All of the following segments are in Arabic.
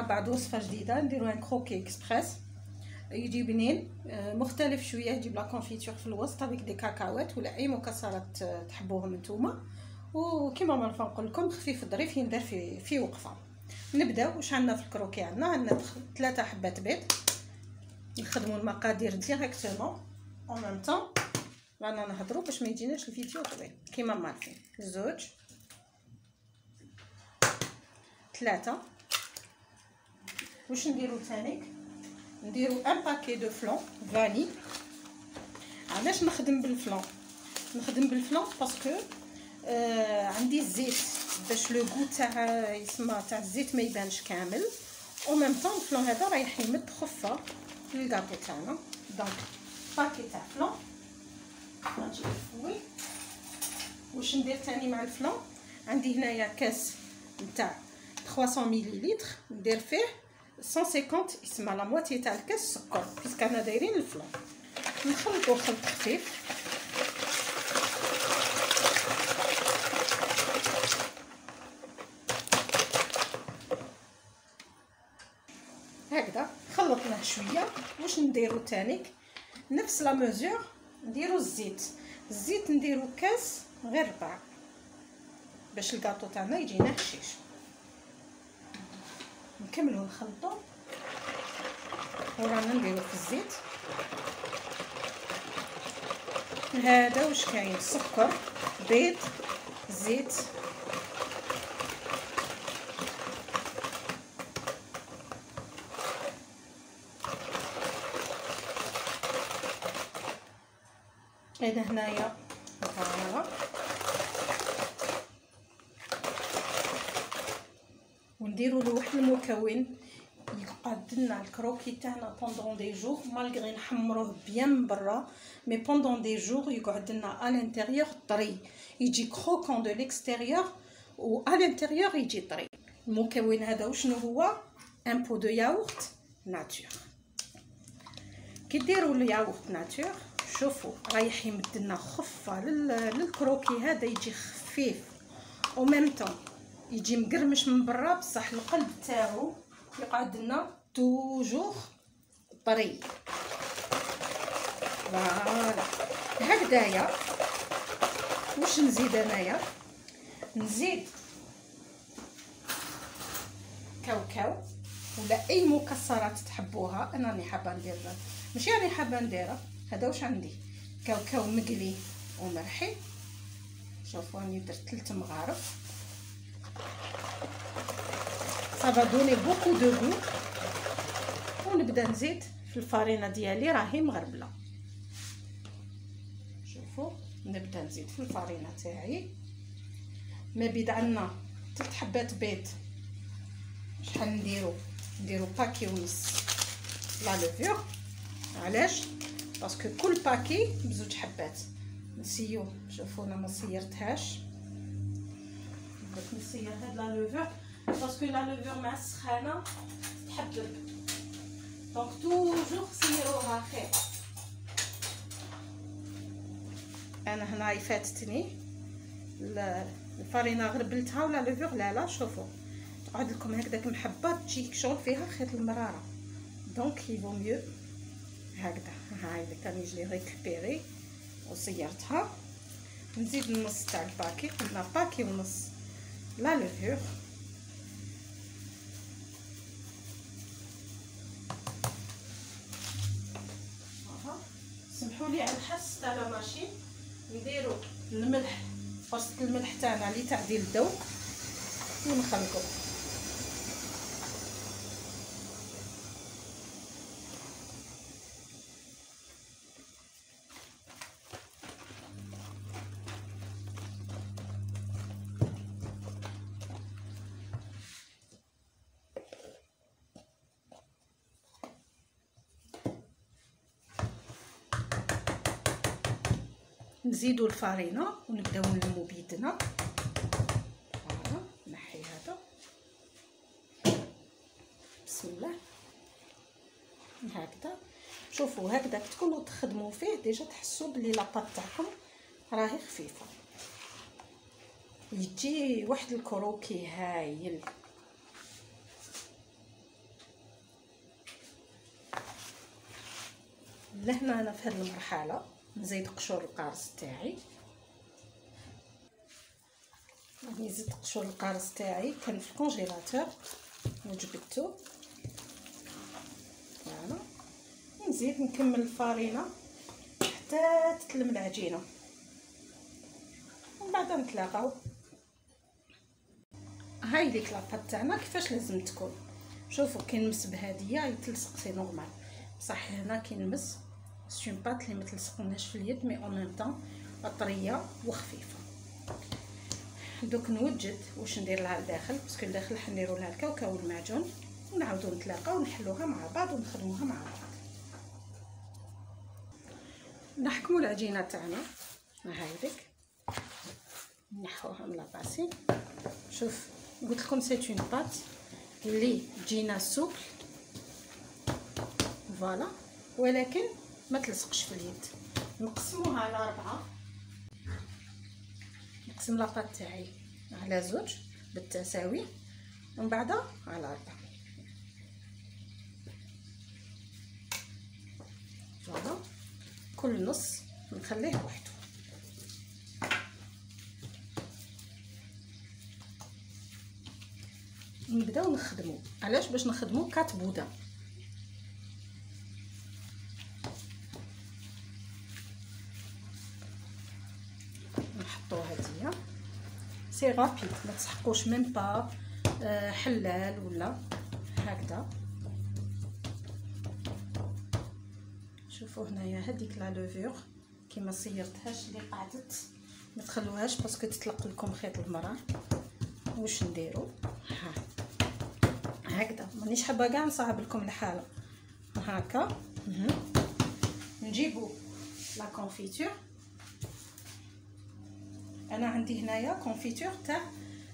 بعد وصفه جديده نديرو ان كروكي اكسبريس، يجي بنين مختلف شويه، يجيب لا كونفيتور في الوسط افيك دي كاكاوات ولا اي مكسرات تحبوهم نتوما، وكيما ما نقول لكم خفيف الظريف يندار في وقفه. نبداو. واش عندنا في الكروكي؟ عندنا 3 حبات بيض، نخدموا المقادير ديريكتومون اون ميم طون، رانا نهضروا باش ما يجيناش الفيديو طويل كيما ما عارفين. 2 3. واش نديرو ثاني؟ نديرو ان باكي دو فلون فاني. علاش نخدم بالفلون؟ نخدم بالفلون باسكو عندي الزيت باش لو غو تاع يسمى تاع الزيت ما يبانش كامل، او ميم طون الفلون هذا رايح يمد خفه للكاطو تاعنا. دونك باكي تاع فلون نجي نفوي. واش ندير ثاني مع الفلون؟ عندي هنايا كاس نتاع 300 مليلتر، ندير فيه 150 يسمى لا موتي تاع الكاس سكر، بيسك انا دايرين الفلون. نخلطو خلط خفيف. هكذا خلطناه شويه. واش نديرو ثاني؟ نفس لا ميزور نديرو الزيت نديرو كاس غير 4 باش الكاطو تاعنا يجينا هشيش. نكملو نخلطو ورانا نديرو في الزيت. هذا واش كاين؟ سكر، بيض، زيت، هذا هنايا فوالا، ونديرو له واحد المكون يقعد لنا الكروكي تاعنا بوندون دي جور، مالغري نحمروه بيان من برا مي بوندون دي جور يقعد لنا ا لانتيريور طري، يجي كروكون دو ليكستيريور و ا لانتيريور يجي طري. المكون هذا وشنو هو؟ ان بو دو ياغورت ناتور. كي ديروا الياغورت ناتور شوفوا رايح يمد لنا خفه للكروكي هذا، يجي خفيف او ميم طون يجي مقرمش من برا، بصح القلب تاعو يقعد لنا توجور طري. فوالا هكذايا. واش نزيد انايا؟ نزيد كاوكاو ولا اي مكسرات تحبوها. انا راني حابه ندير، ماشي راني حابه نديرها، هذا واش عندي؟ كاوكاو مقلي ومرحي. شوفوا راني درت 3 مغارف. صافا دوني بوكو دو غو. ونبدا نزيد في الفارينه ديالي راهي مغربله. شوفوا نبدا نزيد في الفارينه تاعي. ما بيد عندنا 3 حبات بيض. شحال نديرو باكي ونص لا لوفور. علاش؟ باسكو كل باكي ب2 حبات. نسيو. شوفوا انا ما صيرتهاش، بدات نصير هاد لا لوفور باسكو لا لوفور مع السخانه تحبب، دونك توجور صيروها خير. انا هنا فاتتني الفارينه غربلتها ولا لوفور لا شوفوا تقعد لكم هكذاك محبه، تجيك شغل فيها خيط المراره، دونك يفو ميو هكذا. هاي اللي كان يجي ريكوبيري وصيرتها. نزيد النص تاع الباكي، قلنا باكي ونص لا لوفور. سمحوا لي على الحس تاع لا ماشين. نديرو الملح، وسط الملح تاعنا اللي تعديل الذوق، ونخلطو. نزيدو الفارينه ونبداو نلمو بيدنا. فوالا نحي هذا، بسم الله هكذا. شوفوا هكذا تكونوا تخدموا فيه ديجا تحسوا بلي لاباط تاعكم راهي خفيفه، يجي واحد الكروكي هايل. لهنا انا في هذه المرحله نزيد قشور القارص تاعي. راني زدت قشور القارص تاعي كان في الكونجيلاتور وجبدته. فوالا نزيد نكمل الفارينه حتى تتلم العجينه ومن بعد نتلاقاو. هاي ديك لاباط تاعنا كيفاش لازم تكون. شوفوا كينمس بهاديه يتلصق سي نورمال، بصح هنا كينمس سي اون بات اللي ما تلصقناش في اليد مي اون ميم طون طريه وخفيفه. دوك نوجد واش ندير لها لداخل، باسكو لداخل حنديروا لها الكاوكاو والمعجون ونعاودو نتلاقاو ونحلوها مع بعض ونخدموها مع بعض. نحكموا العجينه تاعنا هايديك نحوها من لاباسين. شوف قلت لكم سي اون بات اللي تجينا سوبل فوالا، ولكن ما تلصقش في اليد. نقسموها على 4، نقسم لاباط تاعي على 2 بالتساوي ومن بعد على 4 فوالا. كل نص نخليه وحده. نبداو نخدمو. علاش؟ باش نخدمو 4 بودان. نحطو هادية سي رابيد، ما تسحقوش ميم با حلال ولا هكذا. شوفوا هنايا هذيك لا لوفور كيما صيرتهاش اللي قعدت، ما تخلوهاش باسكو تطلق لكم خيط المراه. واش نديرو هكذا، مانيش حابه كاع نصعب لكم الحاله. هكا نجيبو لا كونفيتور. انا عندي هنايا كونفيتور تاع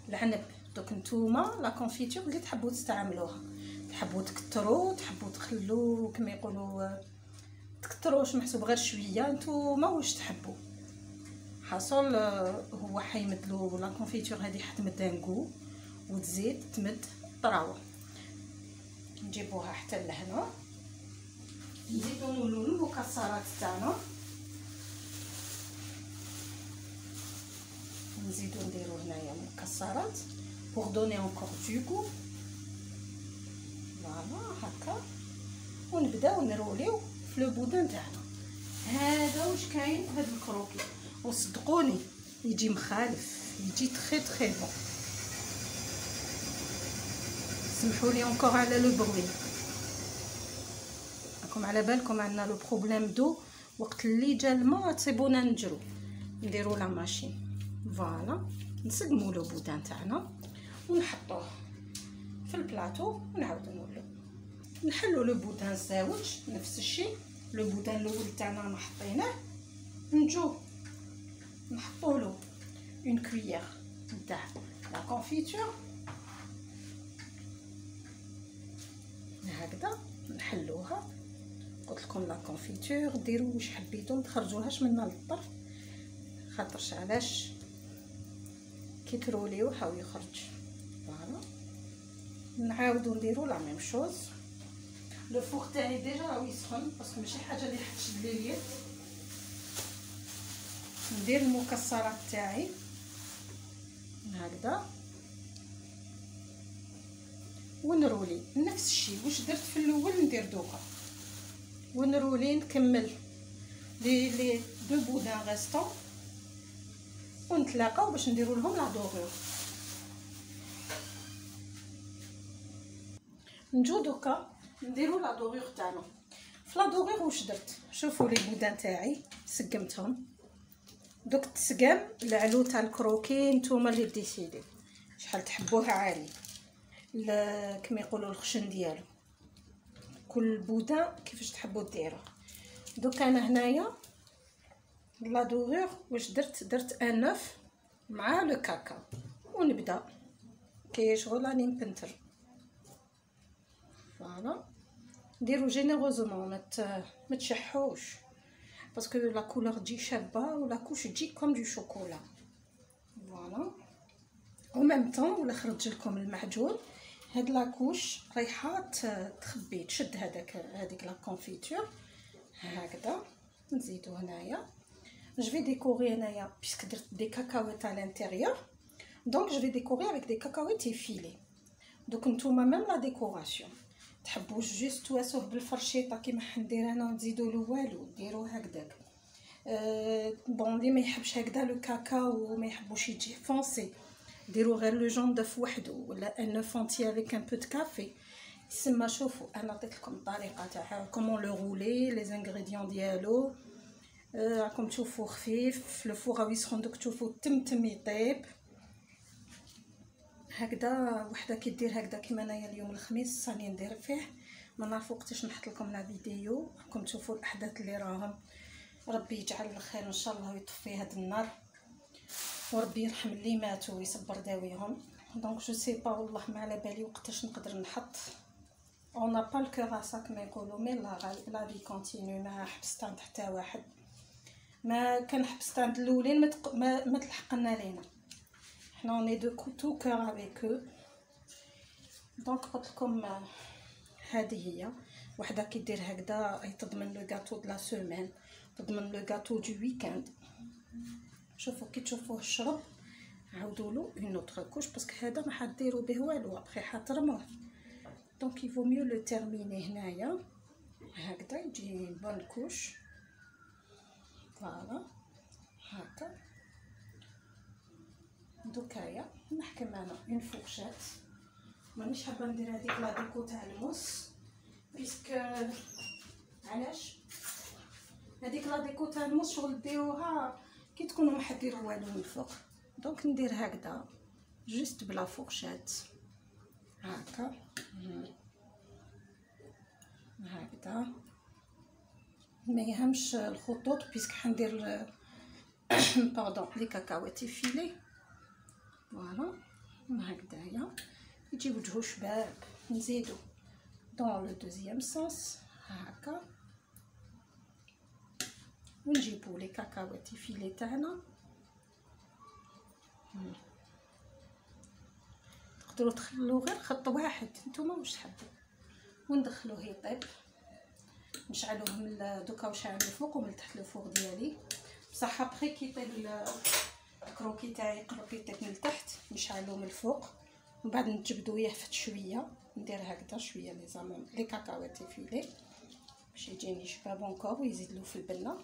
العنب. دوك نتوما لا كونفيتور اللي تحبوا تستعملوها، تحبوا تكتروا تحبوا تخلوا كما يقولوا تكتروش محسوب غير شويه، نتوما واش تحبوا. حاصل هو حيمدلو لا كونفيتور هذه حتمد انكو وتزيد تمد طراوه. نجيبوها حتى لهنا، نزيدو نولو المكسرات تاعنا، نزيدو نديرو هنايا مكسرات بوغ دوني انكور دو غو فوالا هكا. ونبداو نروليو في لو بودان تاعنا. هذا واش كاين في هذا الكروكي، وصدقوني يجي مخالف، يجي تري تري بون. سمحوا لي انكور على لو بروي، راكم على بالكم عندنا لو بروبليم دو وقت اللي جا الماء تسيبونا نجرو نديرو لا ماشين. فوالا نسقمو لو بودان تاعنا ونحطوه في البلاطو ونعاودو نولو نحلو لو بودان الزاوج نفس الشيء. لو بودان الاول تاعنا حطيناه، نجو نحطولو اون كويير تاع لا كونفيتور هكذا نحلوها. قلت لكم لا كونفيتور ديروا واش حبيتو، ما تخرجوهاش منا للطرف، خاطرش علاش كي تروليو حاو يخرج. فوالا نعاودو نديرو لا ميم شوز. لو فوغ تاعي ديجا راهو يسخن باسكو ماشي حاجه اللي حتشد لي اليد. ندير المكسرات تاعي هكذا ونرولي نفس الشيء واش درت في الاول ندير دوكا، ونرولي نكمل لي دو بودان ريستون ونتلاقاو باش نديرو لهم لا دوغور. نجو دوكا نديرو لا دوغور تاعنا. في لا دوغور واش درت، شوفوا لي بودان تاعي سقمتهم. دوك تسقم العلو تاع الكروكي نتوما اللي ديسيديو شحال تحبوه عالي كما يقولوا الخشن ديالو، كل بودان كيفاش تحبوا ديروه. دوك انا هنايا لا دوغور واش درت ان نوف مع لو كاكاو ونبدا كي شغل راني نبنتر. فوالا ديرو جينيروزومون ما تشحوش باسكو لا كولور تجي شابه ولا كوش تجي كوم دو شوكولا. فوالا او ميم طون ولا خرج لكم المعجون هاد لاكوش رايحه تخبي تشد هذيك لا كونفيتور هكذا نزيدو هنايا. جو في ديكوري هنايا بيسك درت دي كاكاويت على الانتيريور، دونك جو في ديكوري افيك دي كاكاويت ايفيلي. دوك نتوما ميم لا ديكوراسيون تحبوا جوست تواسوه بالفرشيطه كيما حندير انا ونزيدو له والو ديروه هكذاك. بون لي ما يحبش هكذا لو كاكاو وما يحبوش يجي فونسي ديروا غير لو جون داف وحده ولا ان فونتي افيك ان بو دو كافي. يسمى شوفوا انا عطيت لكم الطريقه تاعها كومون لو رولي لي زانغريديون ديالو. راكم تشوفوا خفيف لو فوغ غادي يسخن دوك تشوفوا تم يطيب هكذا. وحده كدير هكذا كيما انايا اليوم الخميس راني ندير فيه. ما نعرف وقتاش نحط لكم لا فيديو راكم تشوفوا الاحداث اللي راهم. ربي يجعل الخير ان شاء الله ويطفي هاد النار وربي يرحم اللي ماتوا ويصبر داويهم. دونك جو سي با والله ما على بالي وقتاش نقدر نحط. اون نا با الكور سا كما يقولوا مي لا في كونتينيو. ما حبست عند حتى واحد، ما كان حبست عند الاولين ما تلحقنا لينا. حنا اوني دو تو كور افيك او. دونك قلت لكم هذه هي وحده كيدير هكذا اي تضمن لو غاتو دو لا سيمين، تضمن لو غاتو دو ويكاند. شوفوا كي تشوفوه الشرب عاودوا له اون اوتر كوش باسكو هذا ما حديروا به والو ابخي حترموه. دونك يفو ميو لو تيرميني هنايا هكذا يجي بون كوش. فوالا هكا. دوكايا نحكم انا اون فورشات. مانيش حابه ندير هذيك لا ديكو تاع الموس بيسك علاش هذيك لا ديكو تاع الموس شغل ديروها كي تكونوا ما حديروا والو من الفوق. دونك ندير هكذا جوست بلا فورشات هكا هكذا. ما يهمش الخطوط بيسك حندير باردون لي كاكاوات فيلي. فوالا هكذايا يجي وجهو شباب. نزيدو دون لو دوزيام سونس هكا ونجيبو لي كاكاوات فيلي تاعنا. تقدروا تخلوه غير خط واحد نتوما واش تحبوا وندخلوه يطيب. نشعلوه من دوكا وشعل الفوق ومن تحت الفوق ديالي بصح ابخي كي يطيب الكروكي تاعي قرب يطيب من التحت نشعلوه من الفوق ومن بعد نجبدو يهفت شويه. ندير هكذا شويه لي زامون لي كاكاوات فيلي باش يجيني شباب اونكور ويزيد له في البنه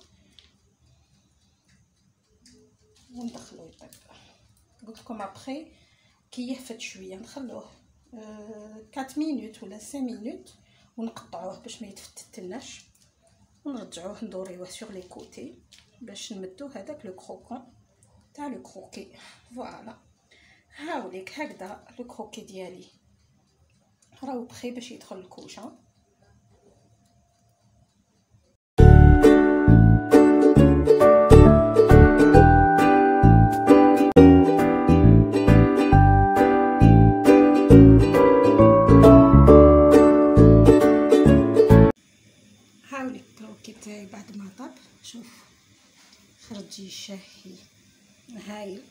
وندخلو يطيب. قلت لكم ابخي كي يهفت شويه نخلوه 4 مينوت ولا 5 مينوت ونقطعوه باش ما يتفتتلناش ونرجعوه ندوريوه سور لي كوتي باش نمدو هذاك لو كروكون تاع لو كروكي. فوالا هاوليك هكذا لو كروكي ديالي راهو بخي باش يدخل الكوشه. هاوليك الكروكي تاعي بعد ما طاب شوف خرجي شاهي هايل.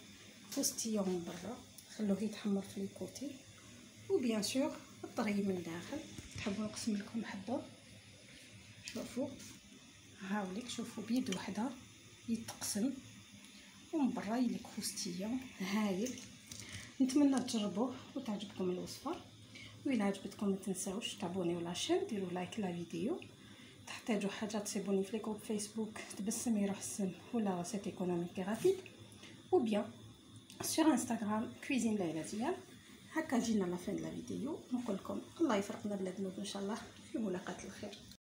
فستيون من برا خلوه يتحمر في لي كوتي وبيان سور الطري من داخل. تحبوا نقسم لكم حبه شوفوا هاوليك شوفوا بيد وحده يتقسم ومن برا يليك فستيون هايل. نتمنى تجربوه وتعجبكم الوصفه. وإلا عجبتكم ما تنساوش تابونيو لاشين ديروا لايك لا فيديو. تحتاجوا حاجه تصيبوني في لي فيسبوك تبسم يروح السم ولا سيت ايكونوميك رابيد ou bien sur Instagram cuisine ليلى زيان. هكا جينا لا فين لا فيديو. نقول لكم الله يفرقنا بلا ذنوب ان شاء الله في ملاقات الخير.